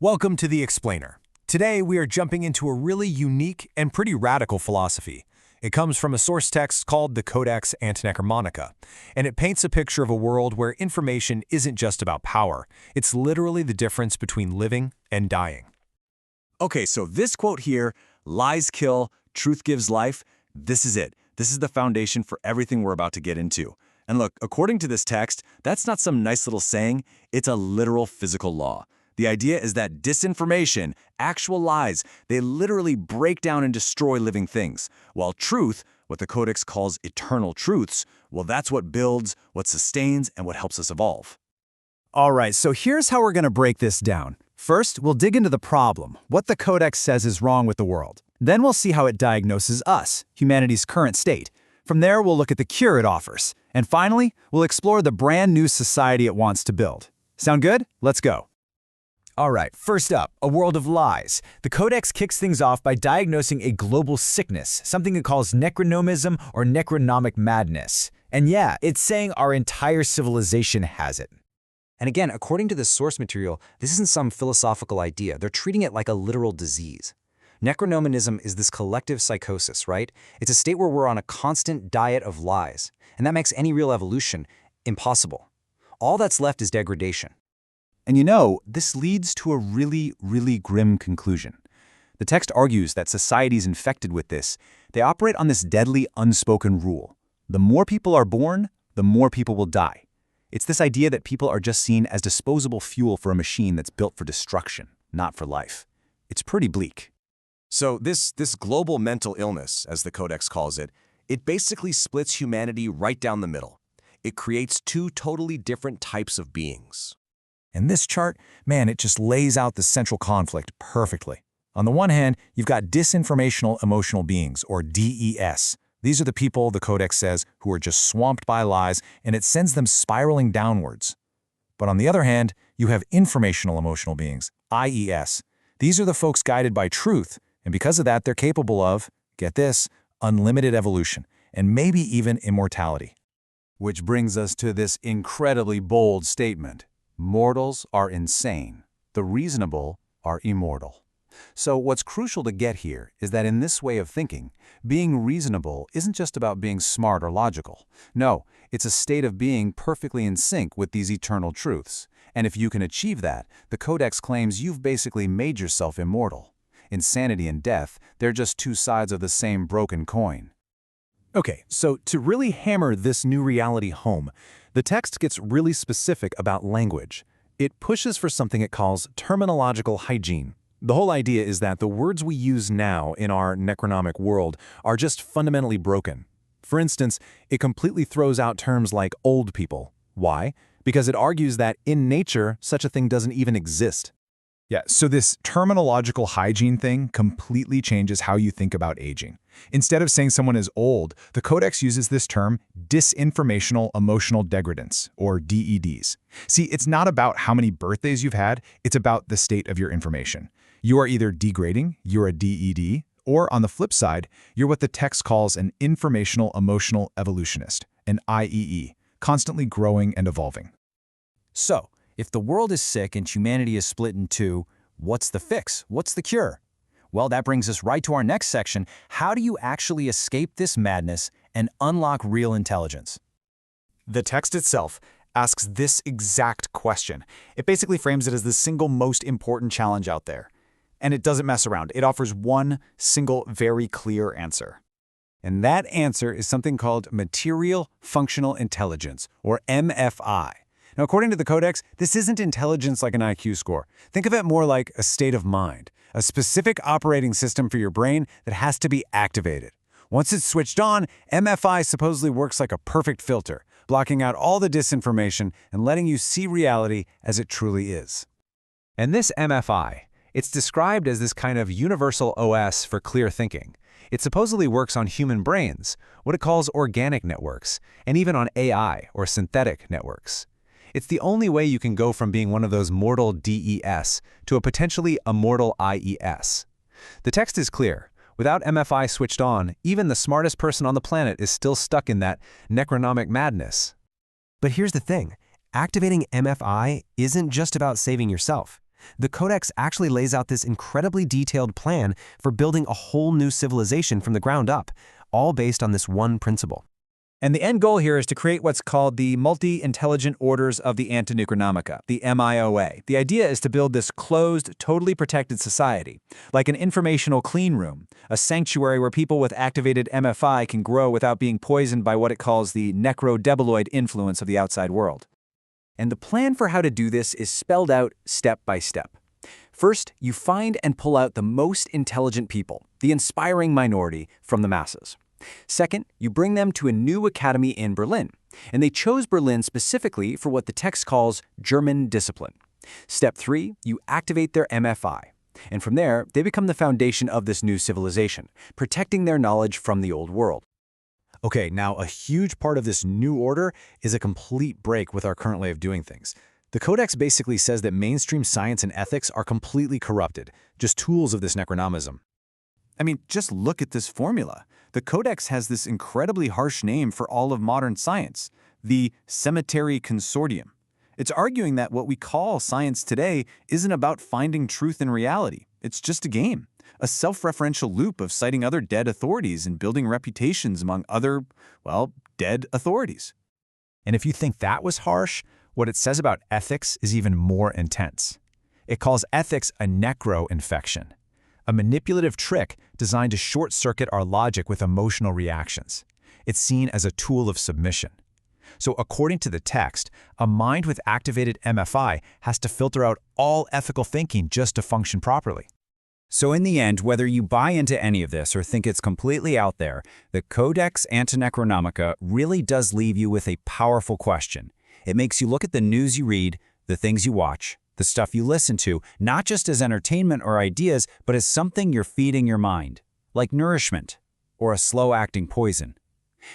Welcome to The Explainer. Today we are jumping into a really unique and pretty radical philosophy. It comes from a source text called the Codex Antinecronomica, and it paints a picture of a world where information isn't just about power. It's literally the difference between living and dying. Okay, so this quote here, lies kill, truth gives life, this is it. This is the foundation for everything we're about to get into. And look, according to this text, that's not some nice little saying, it's a literal physical law. The idea is that disinformation, actual lies, they literally break down and destroy living things, while truth, what the Codex calls eternal truths, well, that's what builds, what sustains, and what helps us evolve. All right, so here's how we're going to break this down. First, we'll dig into the problem, what the Codex says is wrong with the world. Then we'll see how it diagnoses us, humanity's current state. From there, we'll look at the cure it offers. And finally, we'll explore the brand new society it wants to build. Sound good? Let's go. All right, first up, a world of lies. The Codex kicks things off by diagnosing a global sickness, something it calls necronomism or necronomic madness. And yeah, it's saying our entire civilization has it. And again, according to the source material, this isn't some philosophical idea. They're treating it like a literal disease. Necronomism is this collective psychosis, right? It's a state where we're on a constant diet of lies, and that makes any real evolution impossible. All that's left is degradation. And you know, this leads to a really grim conclusion. The text argues that societies infected with this, they operate on this deadly unspoken rule. The more people are born, the more people will die. It's this idea that people are just seen as disposable fuel for a machine that's built for destruction, not for life. It's pretty bleak. So this global mental illness, as the Codex calls it, it basically splits humanity right down the middle. It creates two totally different types of beings. And this chart, man, it just lays out the central conflict perfectly. On the one hand, you've got disinformational emotional beings, or DES. These are the people, the Codex says, who are just swamped by lies, and it sends them spiraling downwards. But on the other hand, you have informational emotional beings, IES. These are the folks guided by truth, and because of that, they're capable of, get this, unlimited evolution, and maybe even immortality. Which brings us to this incredibly bold statement. Mortals are insane. The reasonable are immortal. So what's crucial to get here is that in this way of thinking, being reasonable isn't just about being smart or logical. No, it's a state of being perfectly in sync with these eternal truths. And if you can achieve that, the Codex claims you've basically made yourself immortal. Insanity and death, they're just two sides of the same broken coin. Okay, so to really hammer this new reality home, the text gets really specific about language. It pushes for something it calls terminological hygiene. The whole idea is that the words we use now in our necronomic world are just fundamentally broken. For instance, it completely throws out terms like old people. Why? Because it argues that in nature, such a thing doesn't even exist. Yeah, so this terminological hygiene thing completely changes how you think about aging. Instead of saying someone is old, the Codex uses this term disinformational emotional degradants, or DEDs. See, it's not about how many birthdays you've had, it's about the state of your information. You are either degrading, you're a DED, or on the flip side, you're what the text calls an informational emotional evolutionist, an IEE, constantly growing and evolving. So, if the world is sick and humanity is split in two, what's the fix? What's the cure? Well, that brings us right to our next section. How do you actually escape this madness and unlock real intelligence? The text itself asks this exact question. It basically frames it as the single most important challenge out there. And it doesn't mess around. It offers one single, very clear answer. And that answer is something called material functional intelligence, or MFI. Now, according to the Codex, this isn't intelligence like an IQ score. Think of it more like a state of mind, a specific operating system for your brain that has to be activated. Once it's switched on, MFI supposedly works like a perfect filter, blocking out all the disinformation and letting you see reality as it truly is. And this MFI, it's described as this kind of universal OS for clear thinking. It supposedly works on human brains, what it calls organic networks, and even on AI or synthetic networks. It's the only way you can go from being one of those mortal DES to a potentially immortal IES. The text is clear. Without MFI switched on, even the smartest person on the planet is still stuck in that necronomic madness. But here's the thing. Activating MFI isn't just about saving yourself. The Codex actually lays out this incredibly detailed plan for building a whole new civilization from the ground up, all based on this one principle. And the end goal here is to create what's called the Multi-Intelligent Orders of the Antinecronomica, the MIOA. The idea is to build this closed, totally protected society, like an informational clean room, a sanctuary where people with activated MFI can grow without being poisoned by what it calls the necrodebeloid influence of the outside world. And the plan for how to do this is spelled out step by step. First, you find and pull out the most intelligent people, the inspiring minority, from the masses. Second, you bring them to a new academy in Berlin, and they chose Berlin specifically for what the text calls German discipline. Step 3, you activate their MFI, and from there, they become the foundation of this new civilization, protecting their knowledge from the old world. Okay, now a huge part of this new order is a complete break with our current way of doing things. The Codex basically says that mainstream science and ethics are completely corrupted, just tools of this necronomism. I mean, just look at this formula. The Codex has this incredibly harsh name for all of modern science, the Cemetery Consortium. It's arguing that what we call science today isn't about finding truth in reality. It's just a game, a self-referential loop of citing other dead authorities and building reputations among other, well, dead authorities. And if you think that was harsh, what it says about ethics is even more intense. It calls ethics a necro-infection, a manipulative trick designed to short-circuit our logic with emotional reactions. It's seen as a tool of submission. So according to the text, a mind with activated MFI has to filter out all ethical thinking just to function properly. So in the end, whether you buy into any of this or think it's completely out there, the Codex Antinecronomica really does leave you with a powerful question. It makes you look at the news you read, the things you watch, the stuff you listen to, not just as entertainment or ideas, but as something you're feeding your mind, like nourishment or a slow-acting poison.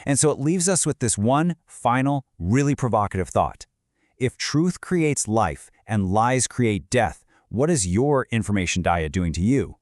And so it leaves us with this one final, really provocative thought. If truth creates life and lies create death, what is your information diet doing to you?